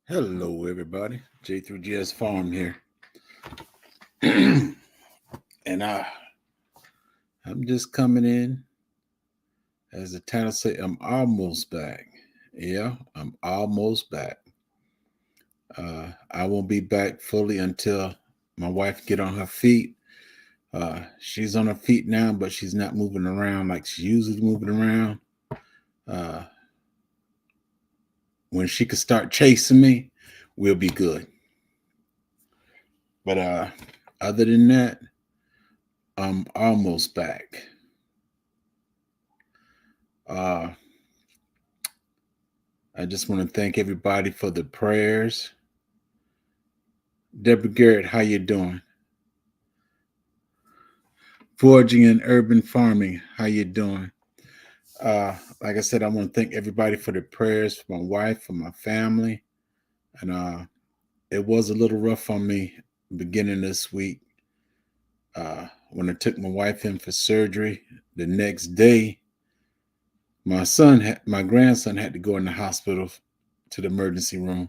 Hello, everybody. J3GS Farm here, and I'm just coming in. As the title say, I'm almost back. Yeah, I'm almost back. I won't be back fully until my wife get on her feet. She's on her feet now, but she's not moving around like she usually moving around. Uh, when she could start chasing me, we'll be good. But other than that, I'm almost back. Uh, I just want to thank everybody for the prayers. Deborah Garrett, how you doing? Foraging and urban farming, how you doing? Like I said, I want to thank everybody for the prayers for my wife, for my family, and it was a little rough on me beginning this week when I took my wife in for surgery. The next day, my grandson had to go in the hospital to the emergency room.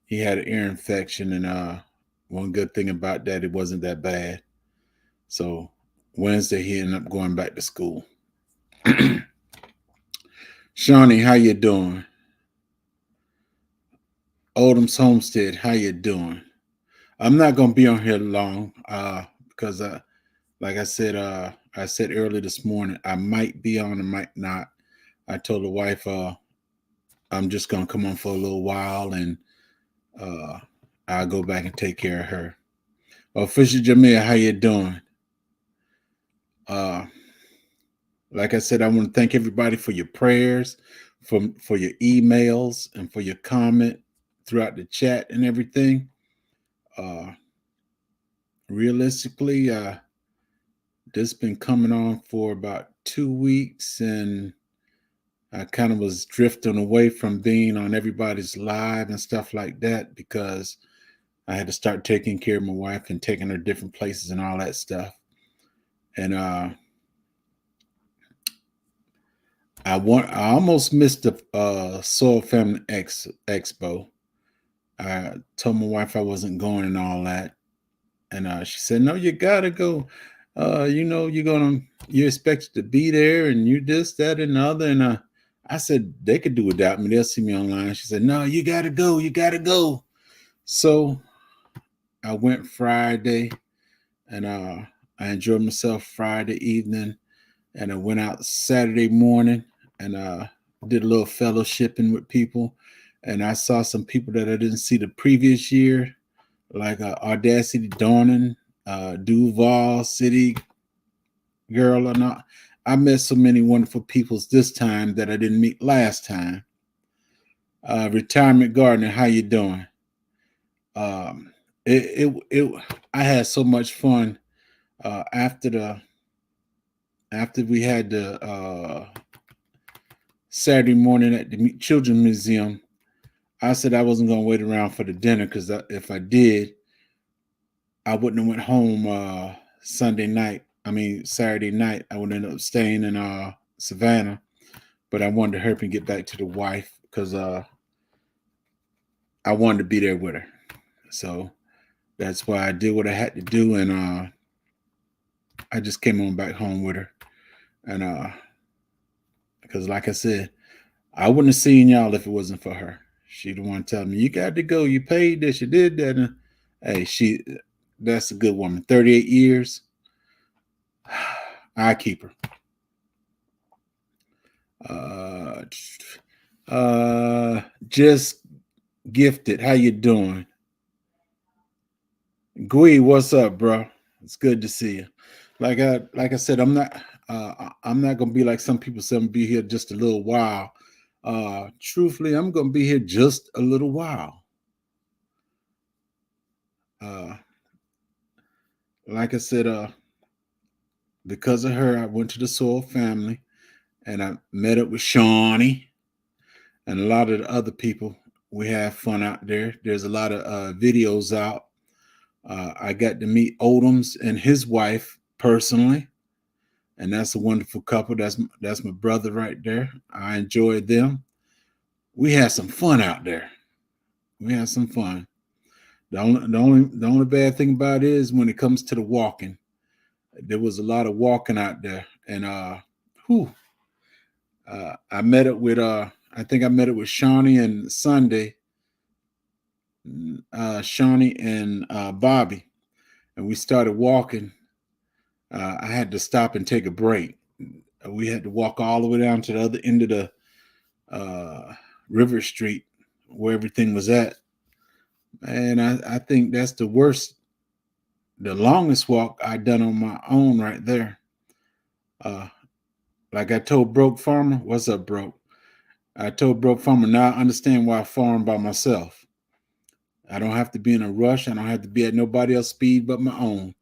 He had an ear infection, and one good thing about that, it wasn't that bad. So Wednesday, he ended up going back to school. Shawnee, how you doing? Oldham's Homestead, how you doing? I'm not gonna be on here long because like I said earlier this morning, I might be on and might not. I told the wife I'm just gonna come on for a little while and uh, I'll go back and take care of her. Fisher Jamia, how you doing? Uh, like I said, I want to thank everybody for your prayers, for your emails, and for your comment throughout the chat and everything. Uh, realistically, this been coming on for about 2 weeks, and I kind of was drifting away from being on everybody's live and stuff like that because I had to start taking care of my wife and taking her different places and all that stuff. And I almost missed the Soil Family Expo. I told my wife I wasn't going and all that, and she said, "No, you gotta go. You're expected to be there, and you this, that, and the other." And I said they could do without me. They'll see me online. She said, "No, you gotta go. You gotta go." So I went Friday, and I enjoyed myself Friday evening, and I went out Saturday morning, and did a little fellowshipping with people, and I saw some people that I didn't see the previous year, like Audacity Dawning, Duval City Girl, and I met so many wonderful peoples this time that I didn't meet last time. Retirement Gardener, how you doing? Um, I had so much fun after we had the Saturday morning at the Children's Museum. I said I wasn't going to wait around for the dinner because if I did, I wouldn't have went home Saturday night. I would end up staying in Savannah, but I wanted to hurry and get back to the wife because I wanted to be there with her. So that's why I did what I had to do, and I just came on back home with her, and because like I said, I wouldn't have seen y'all if it wasn't for her. She the one telling me, "You got to go. You paid this. You did that." And, hey, that's a good woman. 38 years. I keep her. Just gifted. How you doing? Gui, what's up, bro? It's good to see you. Like I said, I'm not gonna be like some people say I'm gonna be here just a little while. Truthfully, I'm gonna be here just a little while. Uh, like I said, because of her, I went to the Soul family and I met up with Shawnee and a lot of the other people. We have fun out there. There's a lot of videos out. I got to meet Odoms and his wife personally, and that's a wonderful couple. That's my brother right there. I enjoyed them. We had some fun out there. We had some fun. The only bad thing about it is when it comes to the walking. There was a lot of walking out there, and whew, I met it with I think I met it with Shawnee and Sunday, Shawnee and Bobby, and we started walking. I had to stop and take a break. We had to walk all the way down to the other end of the River Street where everything was at. And I think that's the worst, the longest walk I done on my own right there. Uh, like I told Broke Farmer, what's up, Broke? I told Broke Farmer, now I understand why I farm by myself. I don't have to be in a rush. I don't have to be at nobody else's speed but my own.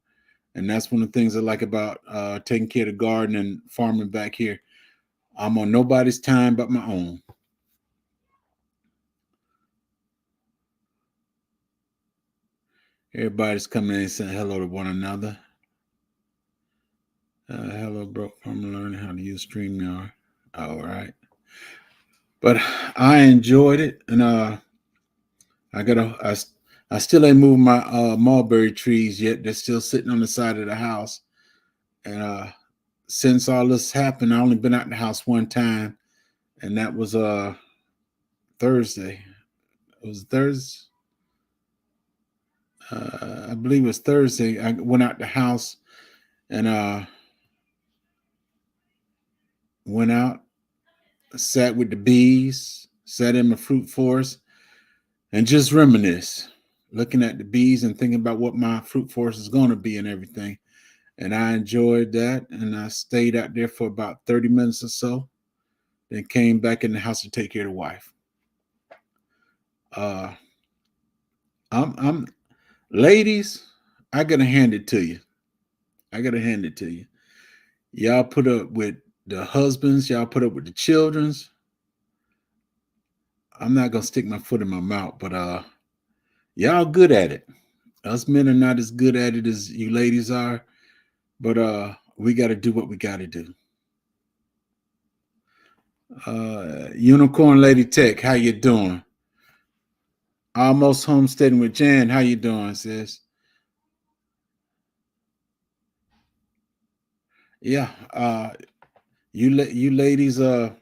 And that's one of the things I like about taking care of the garden and farming back here. I'm on nobody's time but my own. Everybody's coming in and saying hello to one another. Hello, bro. I'm learning how to use StreamYard. All right. But I enjoyed it. And I still ain't moved my mulberry trees yet. They're still sitting on the side of the house. And since all this happened, I only been out the house one time. And that was Thursday. It was Thursday. I believe it was Thursday. I went out the house and went out, sat with the bees, sat in my fruit forest, and just reminisce, looking at the bees and thinking about what my fruit forest is going to be and everything. And I enjoyed that. And I stayed out there for about 30 minutes or so, then came back in the house to take care of the wife. Uh, I'm ladies, I gotta hand it to you. I gotta hand it to you. Y'all put up with the husbands, y'all put up with the children's. I'm not gonna stick my foot in my mouth, but y'all good at it. Us men are not as good at it as you ladies are, but we gotta do what we gotta do. Unicorn Lady Tech, how you doing? Almost homesteading with Jan, how you doing, sis? Yeah, you ladies, y'all.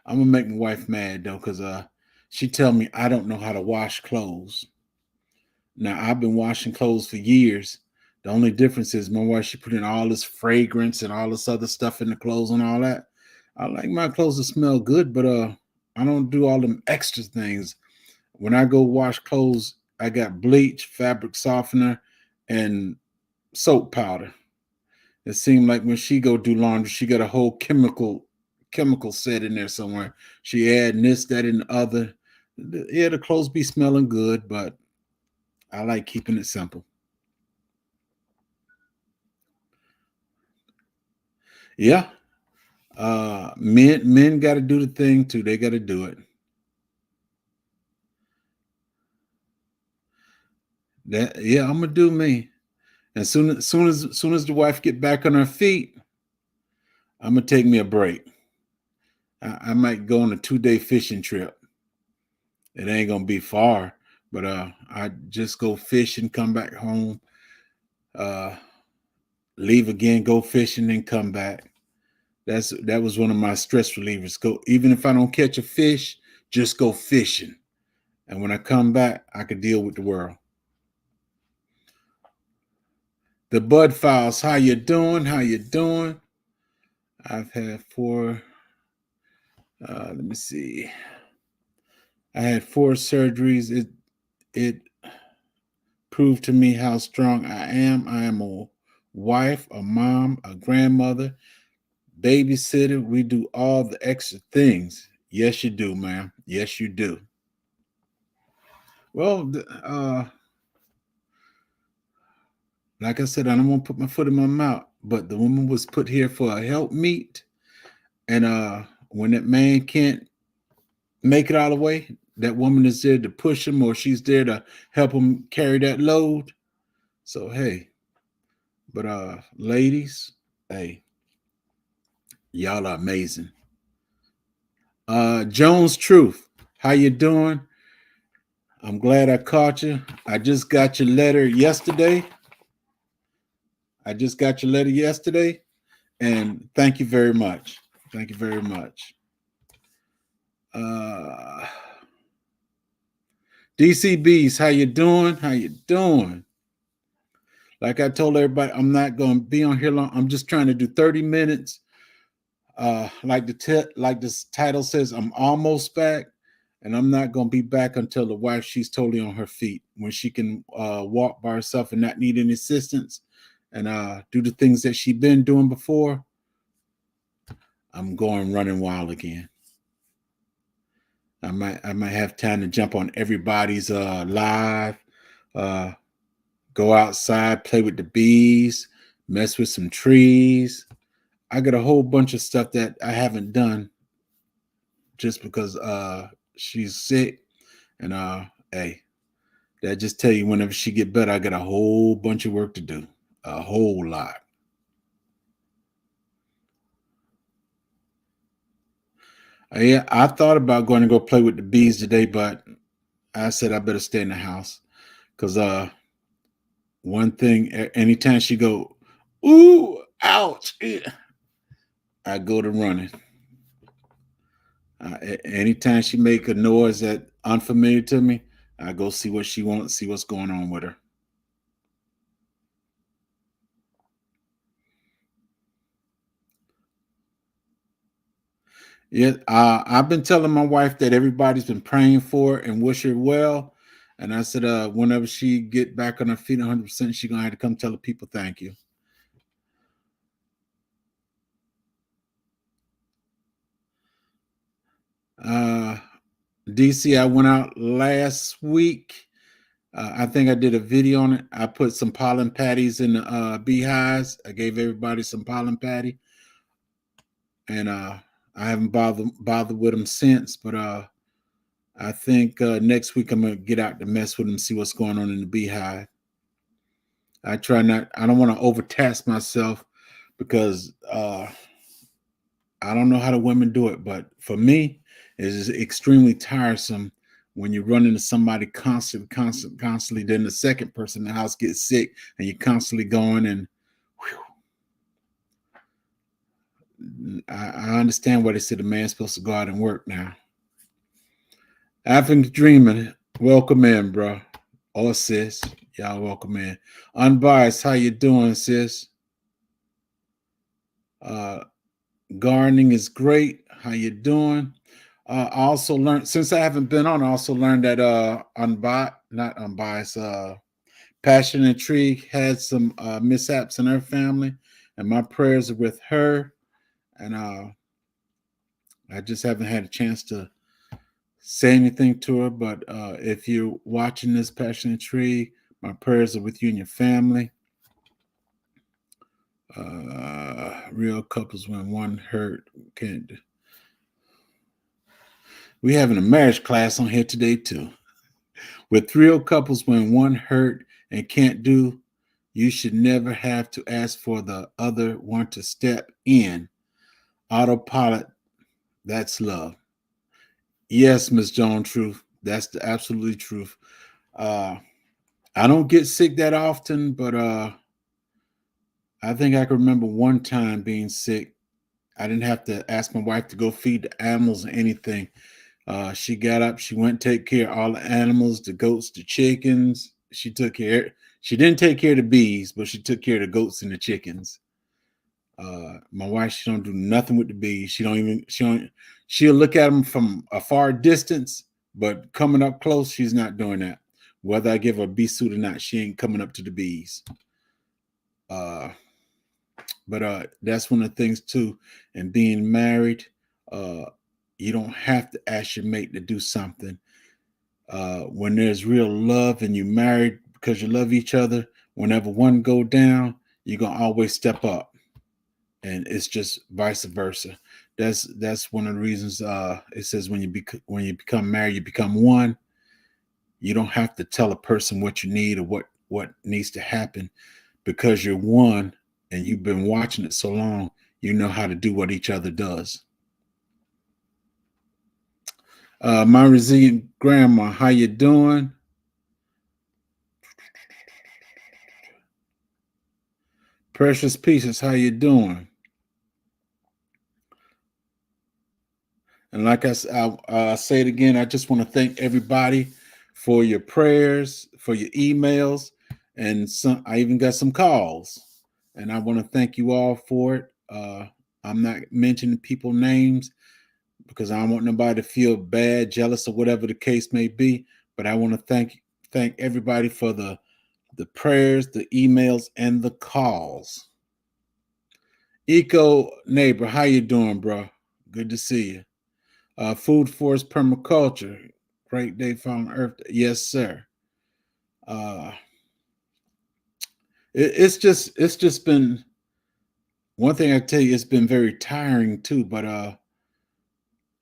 I'm gonna make my wife mad though, cause she tell me I don't know how to wash clothes. Now I've been washing clothes for years. The only difference is my wife, she put in all this fragrance and all this other stuff in the clothes and all that. I like my clothes to smell good, but I don't do all them extra things. When I go wash clothes, I got bleach, fabric softener, and soap powder. It seemed like when she go do laundry, she got a whole chemical set in there somewhere. She add this, that, and the other. Yeah, the clothes be smelling good, but I like keeping it simple. Yeah. Men got to do the thing too. They got to do it. That yeah, I'm gonna do me. And soon as the wife get back on her feet, I'm gonna take me a break. I might go on a 2-day fishing trip. It ain't gonna be far, but I just go fish and come back home. Uh, leave again, go fishing, and come back. That was one of my stress relievers. Go even if I don't catch a fish, just go fishing. And when I come back, I can deal with the world. The Bud Files, how you doing? How you doing? I've had four. Let me see. I had 4 surgeries. It proved to me how strong I am. I am a wife, a mom, a grandmother, babysitter. We do all the extra things. Yes, you do, ma'am. Yes, you do. Well, like I said, I don't want to put my foot in my mouth, but the woman was put here for a help meet. And when that man can't make it all the way, that woman is there to push him or she's there to help him carry that load. So hey, but ladies, hey, y'all are amazing. Jones Truth, how you doing? I'm glad I caught you. I just got your letter yesterday. And thank you very much. Thank you very much. Uh, DCBs, how you doing? How you doing? Like I told everybody, I'm not going to be on here long. I'm just trying to do 30 minutes. Like this title says, I'm almost back, and I'm not going to be back until the wife, she's totally on her feet, when she can walk by herself and not need any assistance, and do the things that she's been doing before. I'm going running wild again. I might have time to jump on everybody's live, go outside, play with the bees, mess with some trees. I got a whole bunch of stuff that I haven't done just because she's sick. And hey, that just tell you, whenever she get better, I got a whole bunch of work to do. A whole lot. Yeah, I thought about going to go play with the bees today, but I said I better stay in the house. Cause one thing, anytime she go, ooh, ouch, I go to running. Anytime she make a noise that unfamiliar to me, I go see what she wants, see what's going on with her. Yeah, I've been telling my wife that everybody's been praying for her and wish her well. And I said, whenever she get back on her feet 100%, she's gonna have to come tell the people thank you. Uh, DC, I went out last week. I think I did a video on it. I put some pollen patties in the beehives. I gave everybody some pollen patty, and I haven't bothered with them since. But I think next week I'm gonna get out to mess with them, see what's going on in the beehive. I try not. I don't want to overtask myself because I don't know how the women do it, but for me, it is extremely tiresome when you run into somebody constantly. Then the second person in the house gets sick, and you're constantly going. And I understand why they said the man's supposed to go out and work now. African Dreaming, welcome in, bro. Or sis, y'all welcome in. Unbiased, how you doing, sis? Uh, Gardening is great. How you doing? I also learned, since I haven't been on, I also learned that not unbiased, Passion and Tree had some mishaps in her family, and my prayers are with her. And I just haven't had a chance to say anything to her. But if you're watching this, Passion and Tree, my prayers are with you and your family. Real couples when one hurt can't. We having a marriage class on here today too. With real couples, when one hurt and can't do, you should never have to ask for the other one to step in. Autopilot, that's love. Yes, Miss Joan, truth. That's the absolute truth. Uh, I don't get sick that often, but I think I can remember one time being sick. I didn't have to ask my wife to go feed the animals or anything. She got up, she went to take care of all the animals, the goats, the chickens. She took care. She didn't take care of the bees, but she took care of the goats and the chickens. My wife, she don't do nothing with the bees. She'll look at them from a far distance, but coming up close, she's not doing that. Whether I give her a bee suit or not, she ain't coming up to the bees. But that's one of the things too. And being married, you don't have to ask your mate to do something. When there's real love and you married because you love each other, whenever one go down, you're gonna always step up, and it's just vice versa. That's one of the reasons it says when you become married, you become one. You don't have to tell a person what you need or what needs to happen, because you're one and you've been watching it so long. You know how to do what each other does. My resilient grandma, how you doing? Precious Pieces, how you doing? And like I say it again, I just want to thank everybody for your prayers, for your emails, and some. I even got some calls, and I want to thank you all for it. I'm not mentioning people names because I don't want nobody to feel bad, jealous, or whatever the case may be. But I want to thank everybody for the prayers, the emails, and the calls. Eco neighbor, how you doing, bro? Good to see you. Food Forest Permaculture, great day found Earth. Yes, sir. Uh, it's just been one thing I tell you. It's been very tiring too. But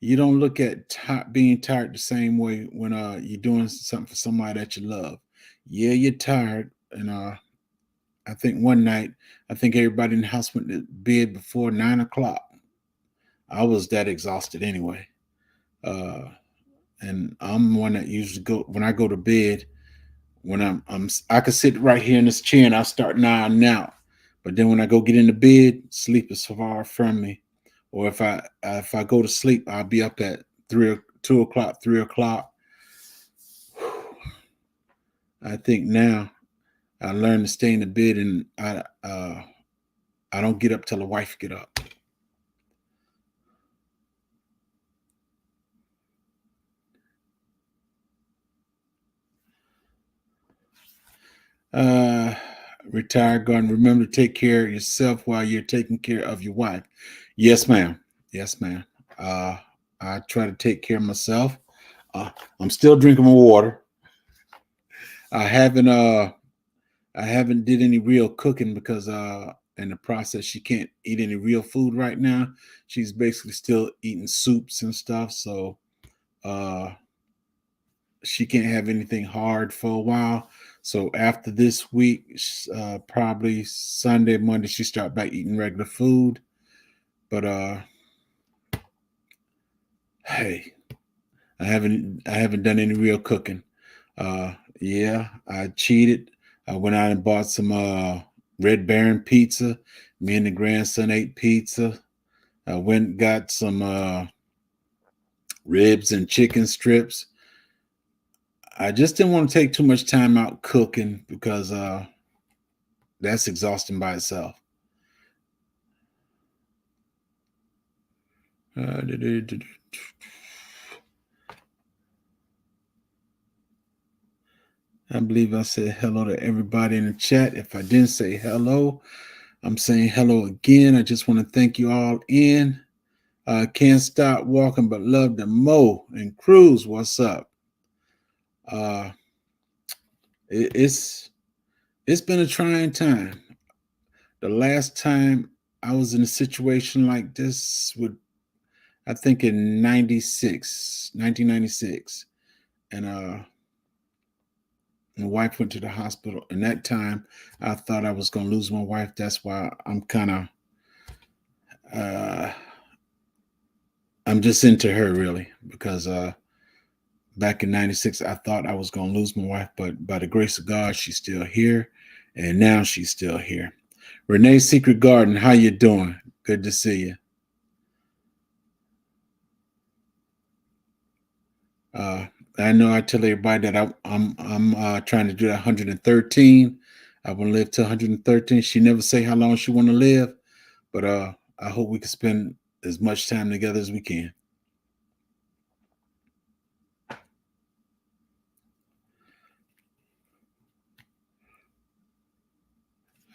you don't look at being tired the same way when you're doing something for somebody that you love. Yeah, you're tired, and I think one night I think everybody in the house went to bed before 9 o'clock. I was that exhausted anyway. Uh, and I'm one that usually go when I go to bed. When I could sit right here in this chair and I start nodding out, but then when I go get into bed, sleep is far from me. Or if I go to sleep, I'll be up at 2 o'clock, 3 o'clock. I think now I learned to stay in the bed, and I don't get up till the wife get up. Uh, Retired garden. Remember to take care of yourself while you're taking care of your wife. Yes, ma'am. Yes, ma'am. Uh, I try to take care of myself. Uh, I'm still drinking my water. I haven't I haven't did any real cooking because in the process she can't eat any real food right now. She's basically still eating soups and stuff, so uh she can't have anything hard for a while. So after this week, probably Sunday, Monday, she start back eating regular food. But hey, I haven't done any real cooking. Yeah, I cheated. I went out and bought some Red Baron pizza. Me and the grandson ate pizza. I went and got some ribs and chicken strips. I just didn't want to take too much time out cooking because that's exhausting by itself. Uh, I believe I said hello to everybody in the chat. If I didn't say hello, I'm saying hello again. I just want to thank you all in. Can't stop walking, but love to Mo and Cruz. What's up? Uh, it's been a trying time. The last time I was in a situation like this would I think in 1996. And my wife went to the hospital. And that time I thought I was gonna lose my wife. That's why uh I'm just into her really because back in 96 I thought I was gonna lose my wife, but by the grace of God, she's still here, and now she's still here. Renee's Secret Garden, how you doing? Good to see you. Uh, I know I tell everybody that I'm trying to do that 113. I want to live to 113. She never say how long she want to live, but I hope we can spend as much time together as we can.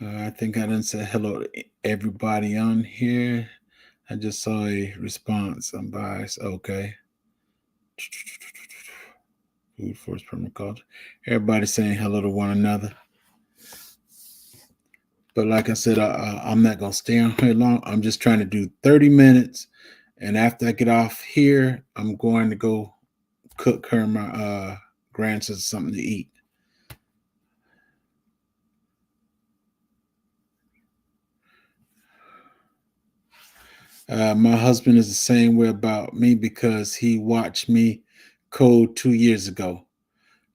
I think I done said hello to everybody on here. I just saw a response. I'm biased. Okay. Food Force Permaculture. Everybody saying hello to one another. But like I said, I'm not going to stay on here long. I'm just trying to do 30 minutes. And after I get off here, I'm going to go cook her and my grandson something to eat. My husband is the same way about me because he watched me cold 2 years ago.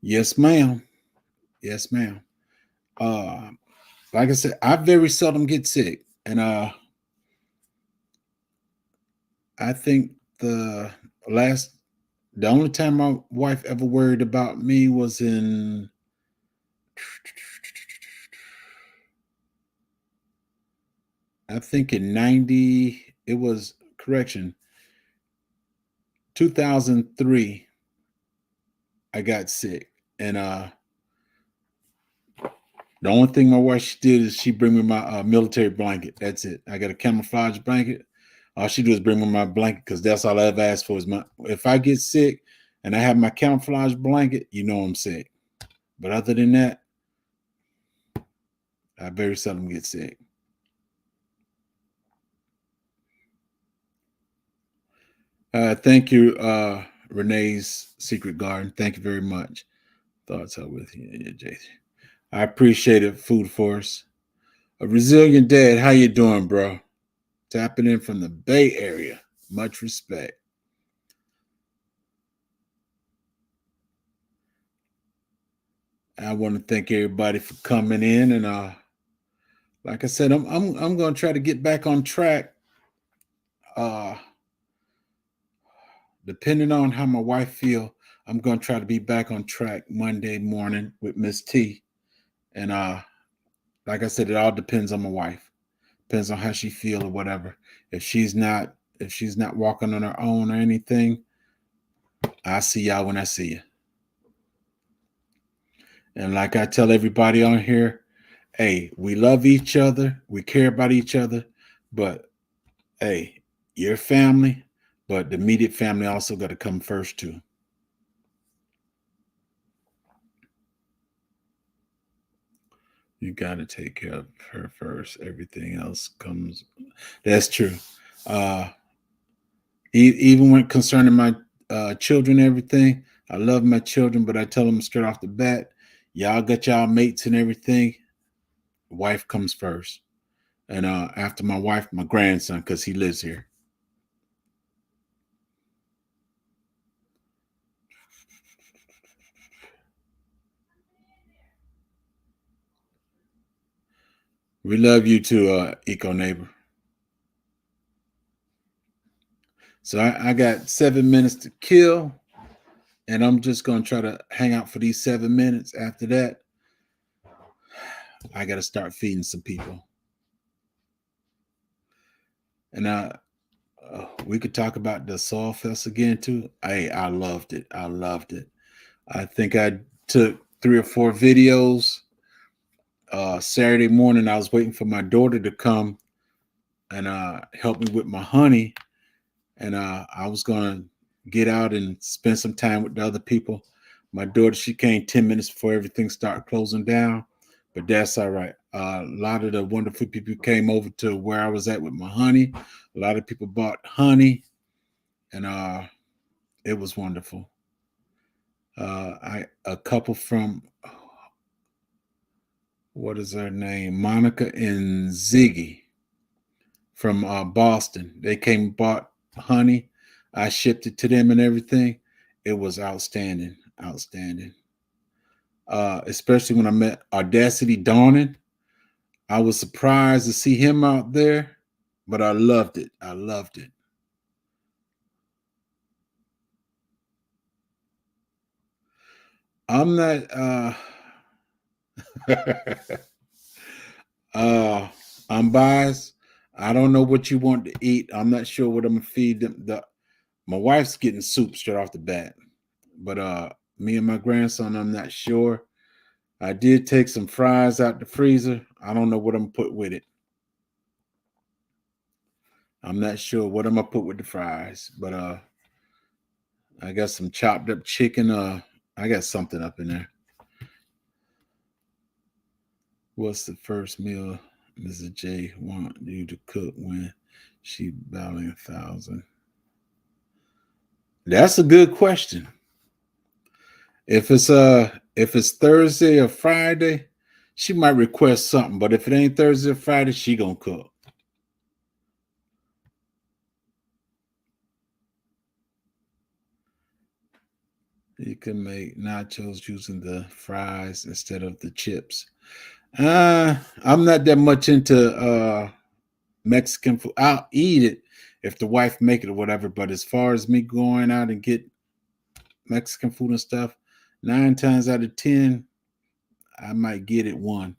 Yes, ma'am. Yes, ma'am. Uh, like I said, I very seldom get sick, and I think last the only time my wife ever worried about me was in I think in 90 it was correction 2003 I got sick, and the only thing my wife did is she bring me my military blanket. That's it. I got a camouflage blanket. All she do is bring me my blanket because that's all I ever asked for is my. If I get sick and I have my camouflage blanket, you know I'm sick. But other than that, I very seldom get sick. Thank you, Renee's Secret Garden. Thank you very much. Thoughts are with you, yeah, Jason. I appreciate it, Food Force. A resilient dad, how you doing, bro? Tapping in from the Bay Area. Much respect. I want to thank everybody for coming in, and like I said, I'm going to try to get back on track. Uh, depending on how my wife feel, I'm going to try to be back on track Monday morning with Miss T. And like I said, it all depends on my wife. Depends on how she feel or whatever. If she's not walking on her own or anything, I'll see y'all when I see you. And like I tell everybody on here, hey, we love each other, we care about each other, but hey, your family, but the immediate family also got to come first too. You got to take care of her first. Everything else comes. That's true. Uh, even when concerning my children, everything, I love my children, but I tell them straight off the bat, y'all got y'all mates and everything. Wife comes first, and after my wife, my grandson, because he lives here. We love you too, Eco Neighbor. So I got 7 minutes to kill, and I'm just gonna try to hang out for these 7 minutes. After that, I got to start feeding some people. And we could talk about the Soul Fest again too. I loved it. I loved it. I think I took 3 or 4 videos. Saturday morning, I was waiting for my daughter to come and help me with my honey, and I was gonna get out and spend some time with the other people. My daughter, she came 10 minutes before everything started closing down, but that's all right. A lot of the wonderful people came over to where I was at with my honey. A lot of people bought honey, and it was wonderful. I a couple from what is her name, Monica and Ziggy from Boston. They came and bought honey. I shipped it to them and everything. It was outstanding, outstanding. Especially when I met Audacity Dawning. I was surprised to see him out there, but I loved it. I loved it. I'm not uh I'm biased. I don't know what you want to eat. I'm not sure what I'm gonna feed them. My wife's getting soup straight off the bat. But me and my grandson, I'm not sure. I did take some fries out the freezer. I don't know what I'm gonna put with it. I'm not sure what I'm gonna put with the fries, but I got some chopped up chicken. I got something up in there. What's the first meal Mrs. J want you to cook when she battling 1,000? That's a good question. If it's Thursday or Friday, she might request something, but if it ain't Thursday or Friday, she gonna cook. You can make nachos using the fries instead of the chips. I'm not that much into Mexican food. I'll eat it if the wife make it or whatever. But as far as me going out and get Mexican food and stuff, 9 times out of 10, I might get it one.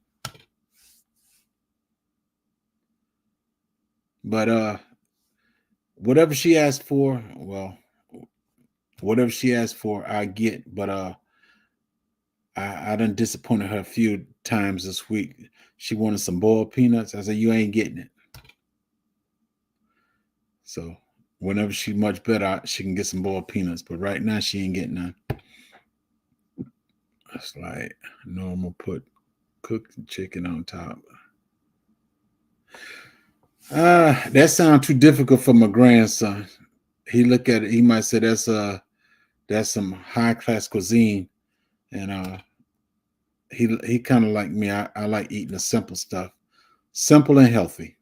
But whatever she asked for, well, whatever she asked for, I get. But I done disappointed her a few times this week. She wanted some boiled peanuts. I said, you ain't getting it. So whenever she much better, she can get some boiled peanuts. But right now, she ain't getting none. It's like normal, put cooked chicken on top. That sounds too difficult for my grandson. He look at it, he might say that's some high class cuisine. And he kind of like me. I like eating the simple stuff. Simple and healthy.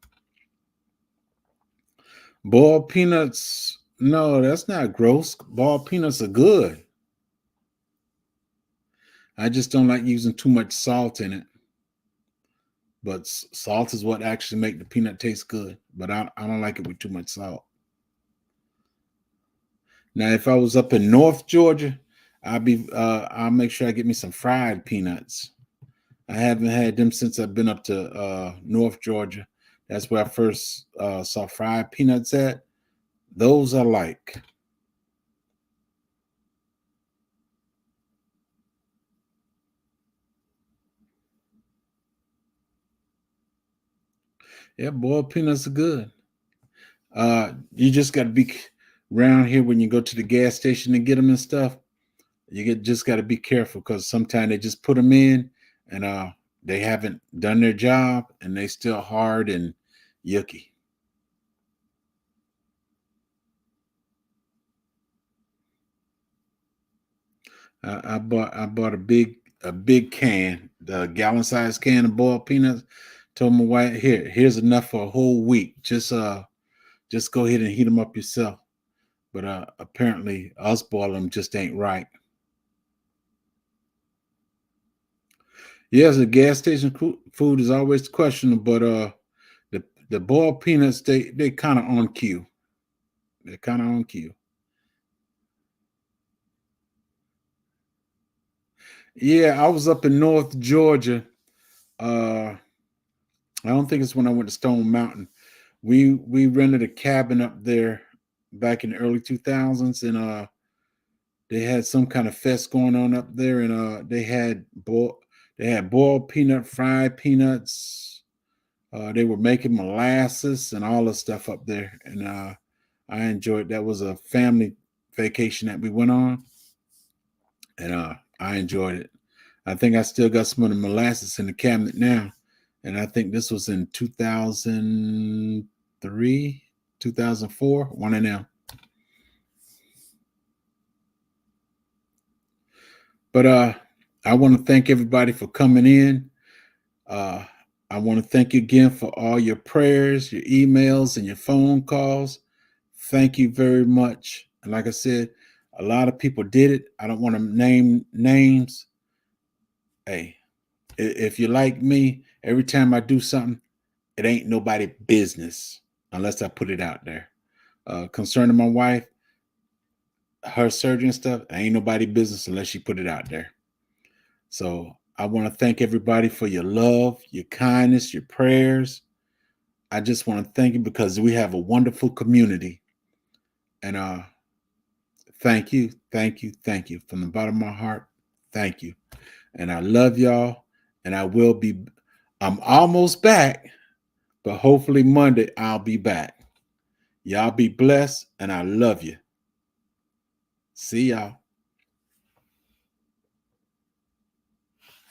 Boiled peanuts, no, that's not gross. Boiled peanuts are good. I just don't like using too much salt in it. But salt is what actually make the peanut taste good. But I don't like it with too much salt. Now, if I was up in North Georgia, I'll make sure I get me some fried peanuts. I haven't had them since I've been up to North Georgia. That's where I first saw fried peanuts at. Those I like. Yeah, boiled peanuts are good. You just got to be around here when you go to the gas station and get them and stuff. Just got to be careful because sometimes they just put them in and they haven't done their job and they still hard and yucky. I bought a big can, the gallon size can of boiled peanuts. Told my wife, here's enough for a whole week. Just go ahead and heat them up yourself. But apparently us boiling them just ain't right. Yes, the gas station food is always questionable, but the boiled peanuts they kind of on cue. They're kind of on cue. Yeah, I was up in North Georgia. I don't think it's when I went to Stone Mountain. We rented a cabin up there back in the early 2000s, and they had some kind of fest going on up there, and they had boiled peanut, fried peanuts. They were making molasses and all the stuff up there, and I enjoyed. That was a family vacation that we went on, and I enjoyed it. I think I still got some of the molasses in the cabinet now, and I think this was in 2003, 2004, one of them. But I want to thank everybody for coming in. Uh, I want to thank you again for all your prayers, your emails, and your phone calls. Thank you very much. And like I said, a lot of people did it. I don't want to name names. Hey, if you like me, every time I do something, it ain't nobody business unless I put it out there. Concerning my wife, her surgery and stuff, ain't nobody business unless she put it out there. So I want to thank everybody for your love, your kindness, your prayers. I just want to thank you because we have a wonderful community. And thank you, thank you, thank you. From the bottom of my heart, thank you. And I love y'all. And I'm almost back, but hopefully Monday I'll be back. Y'all be blessed, and I love you. See y'all.